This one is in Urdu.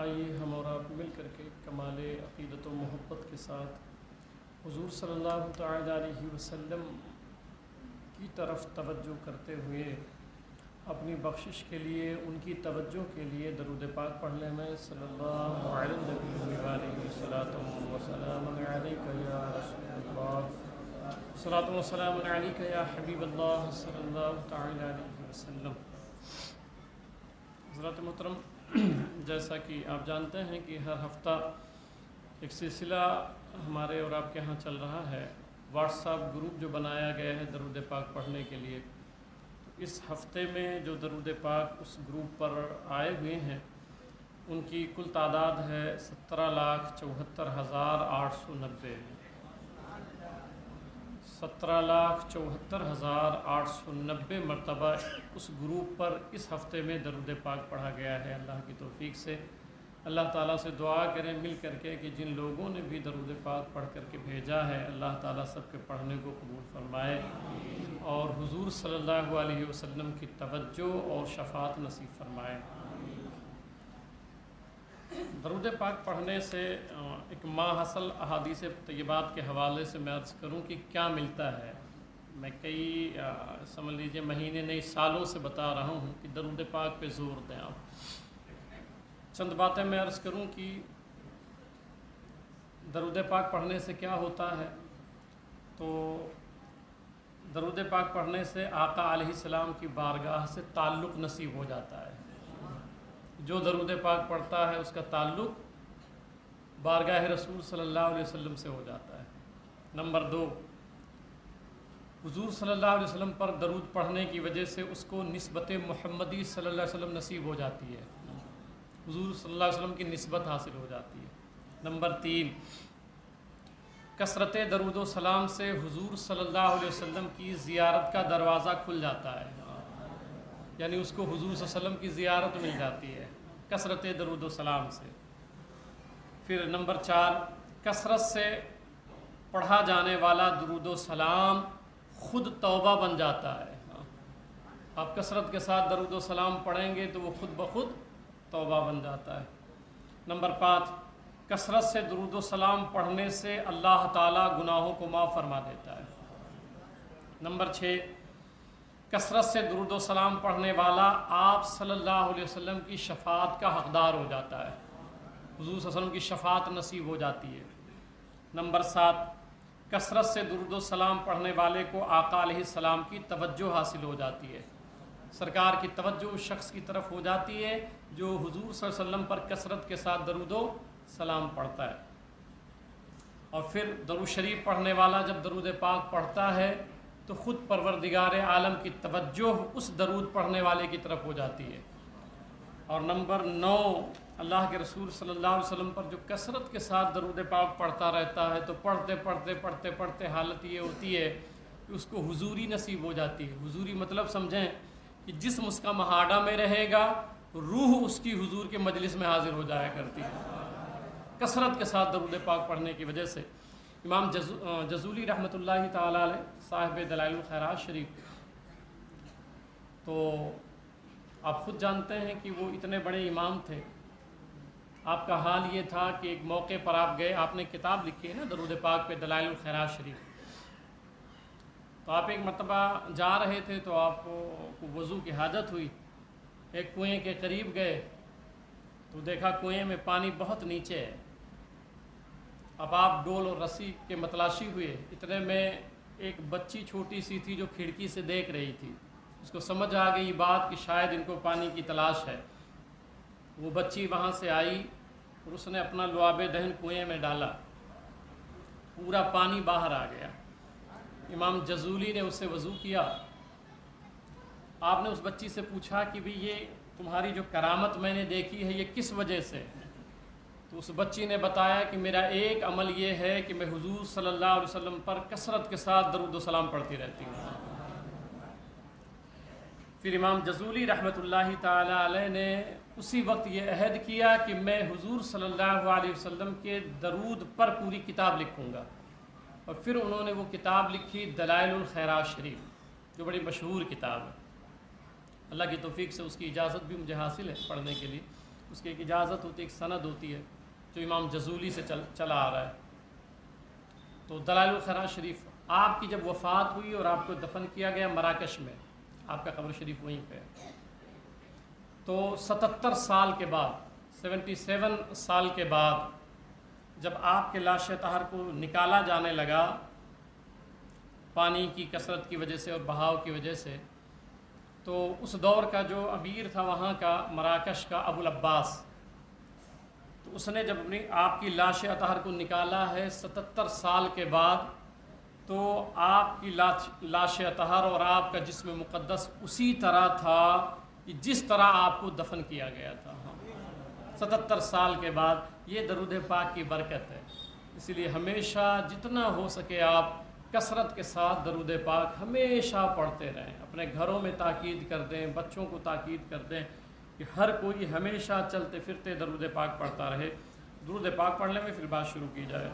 آئیے ہم اور آپ مل کر کے کمال عقیدت و محبت کے ساتھ حضور صلی اللہ تعالیٰ علیہ وسلم کی طرف توجہ کرتے ہوئے اپنی بخشش کے لیے ان کی توجہ کے لیے درود پاک پڑھ لیں میں صلی اللہ علیہ وسلم علیک یا رسول اللہ صلاۃ وسلام علیک یا حبیب اللہ صلی اللہ تعالیٰ علیہ وسلم۔ حضرات محترم، جیسا کہ آپ جانتے ہیں کہ ہر ہفتہ ایک سلسلہ ہمارے اور آپ کے ہاں چل رہا ہے، واٹس ایپ گروپ جو بنایا گیا ہے درود پاک پڑھنے کے لیے۔ اس ہفتے میں جو درود پاک اس گروپ پر آئے ہوئے ہیں ان کی کل تعداد ہے 17,74,890 17,74,890 مرتبہ اس گروپ پر اس ہفتے میں درود پاک پڑھا گیا ہے۔ اللہ کی توفیق سے اللہ تعالیٰ سے دعا کریں مل کر کے کہ جن لوگوں نے بھی درود پاک پڑھ کر کے بھیجا ہے اللہ تعالیٰ سب کے پڑھنے کو قبول فرمائے اور حضور صلی اللہ علیہ وسلم کی توجہ اور شفاعت نصیب فرمائے۔ درود پاک پڑھنے سے ایک ماحصل احادیث طیبات کے حوالے سے میں عرض کروں کہ کیا ملتا ہے۔ میں کئی سمجھ لیجیے مہینے نہیں سالوں سے بتا رہا ہوں کہ درود پاک پہ زور دیں آپ۔ چند باتیں میں عرض کروں کہ درود پاک پڑھنے سے کیا ہوتا ہے۔ تو درود پاک پڑھنے سے آقا علیہ السلام کی بارگاہ سے تعلق نصیب ہو جاتا ہے۔ جو درود پاک پڑھتا ہے اس کا تعلق بارگاہ رسول صلی اللہ علیہ وسلم سے ہو جاتا ہے۔ نمبر 2، حضور صلی اللہ علیہ وسلم پر درود پڑھنے کی وجہ سے اس کو نسبت محمدی صلی اللہ علیہ وسلم نصیب ہو جاتی ہے، حضور صلی اللہ علیہ وسلم کی نسبت حاصل ہو جاتی ہے۔ نمبر 3، کثرت درود و سلام سے حضور صلی اللہ علیہ وسلم کی زیارت کا دروازہ کھل جاتا ہے، یعنی اس کو حضور صلی اللہ علیہ وسلم کی زیارت مل جاتی ہے کثرت درود و سلام سے۔ پھر نمبر 4، کثرت سے پڑھا جانے والا درود و سلام خود توبہ بن جاتا ہے۔ آپ کثرت کے ساتھ درود و سلام پڑھیں گے تو وہ خود بخود توبہ بن جاتا ہے۔ نمبر 5، کثرت سے درود و سلام پڑھنے سے اللہ تعالیٰ گناہوں کو معاف فرما دیتا ہے۔ نمبر 6، کثرت سے درود و سلام پڑھنے والا آپ صلی اللہ علیہ وسلم کی شفاعت کا حقدار ہو جاتا ہے، حضور صلی اللہ علیہ وسلم کی شفاعت نصیب ہو جاتی ہے۔ نمبر 7، کثرت سے درود و سلام پڑھنے والے کو آقا علیہ السلام کی توجہ حاصل ہو جاتی ہے، سرکار کی توجہ اس شخص کی طرف ہو جاتی ہے جو حضور صلی اللہ علیہ وسلم پر کثرت کے ساتھ درود و سلام پڑھتا ہے۔ اور پھر درود شریف پڑھنے والا جب درود پاک پڑھتا ہے تو خود پروردگار عالم کی توجہ اس درود پڑھنے والے کی طرف ہو جاتی ہے۔ اور نمبر 9، اللہ کے رسول صلی اللہ علیہ وسلم پر جو کثرت کے ساتھ درود پاک پڑھتا رہتا ہے تو پڑھتے حالت یہ ہوتی ہے کہ اس کو حضوری نصیب ہو جاتی ہے۔ حضوری مطلب سمجھیں کہ جسم اس کا مہاڈا میں رہے گا، روح اس کی حضور کے مجلس میں حاضر ہو جایا کرتی ہے کثرت کے ساتھ درود پاک پڑھنے کی وجہ سے۔ امام جزولی رحمۃ اللہ تعالیٰ علیہ صاحب دلائل الخیرات شریف، تو آپ خود جانتے ہیں کہ وہ اتنے بڑے امام تھے۔ آپ کا حال یہ تھا کہ ایک موقع پر آپ گئے، آپ نے کتاب لکھی ہے نا درود پاک پہ دلائل الخیرات شریف، تو آپ ایک مرتبہ جا رہے تھے تو آپ کو وضو کی حاجت ہوئی، ایک کنویں کے قریب گئے تو دیکھا کنویں میں پانی بہت نیچے ہے۔ اب آپ ڈول اور رسی کے متلاشی ہوئے، اتنے میں ایک بچی چھوٹی سی تھی جو کھڑکی سے دیکھ رہی تھی، اس کو سمجھ آ گئی بات کہ شاید ان کو پانی کی تلاش ہے۔ وہ بچی وہاں سے آئی اور اس نے اپنا لعاب دہن کنویں میں ڈالا، پورا پانی باہر آ گیا۔ امام جزولی نے اس سے وضو کیا۔ آپ نے اس بچی سے پوچھا کہ بھی یہ تمہاری جو کرامت میں نے دیکھی ہے یہ کس وجہ سے؟ تو اس بچی نے بتایا کہ میرا ایک عمل یہ ہے کہ میں حضور صلی اللہ علیہ وسلم پر کثرت کے ساتھ درود و سلام پڑھتی رہتی ہوں۔ پھر امام جزولی رحمۃ اللہ تعالیٰ علیہ نے اسی وقت یہ عہد کیا کہ میں حضور صلی اللہ علیہ وسلم کے درود پر پوری کتاب لکھوں گا، اور پھر انہوں نے وہ کتاب لکھی دلائل الخیرات شریف، جو بڑی مشہور کتاب ہے۔ اللہ کی توفیق سے اس کی اجازت بھی مجھے حاصل ہے پڑھنے کے لیے، اس کی ایک اجازت ہوتی ہے، ایک سند ہوتی ہے جو امام جزولی سے چلا آ رہا ہے۔ تو دلائل الخیرات شریف، آپ کی جب وفات ہوئی اور آپ کو دفن کیا گیا مراکش میں، آپ کا قبر شریف وہیں پہ ہے، تو 77 سال کے بعد، 77 سال کے بعد جب آپ کے لاش طاہر کو نکالا جانے لگا پانی کی کثرت کی وجہ سے اور بہاؤ کی وجہ سے، تو اس دور کا جو امیر تھا وہاں کا مراکش کا ابو العباس، تو اس نے جب اپنی آپ کی لاش اطہر کو نکالا ہے 77 سال کے بعد، تو آپ کی لاش اطہر اور آپ کا جسم مقدس اسی طرح تھا کہ جس طرح آپ کو دفن کیا گیا تھا 77 سال کے بعد۔ یہ درود پاک کی برکت ہے، اسی لیے ہمیشہ جتنا ہو سکے آپ کثرت کے ساتھ درود پاک ہمیشہ پڑھتے رہیں، اپنے گھروں میں تاکید کر دیں، بچوں کو تاکید کر دیں کہ ہر کوئی ہمیشہ چلتے پھرتے درود پاک پڑھتا رہے۔ درود پاک پڑھنے میں پھر بات شروع کی جائے۔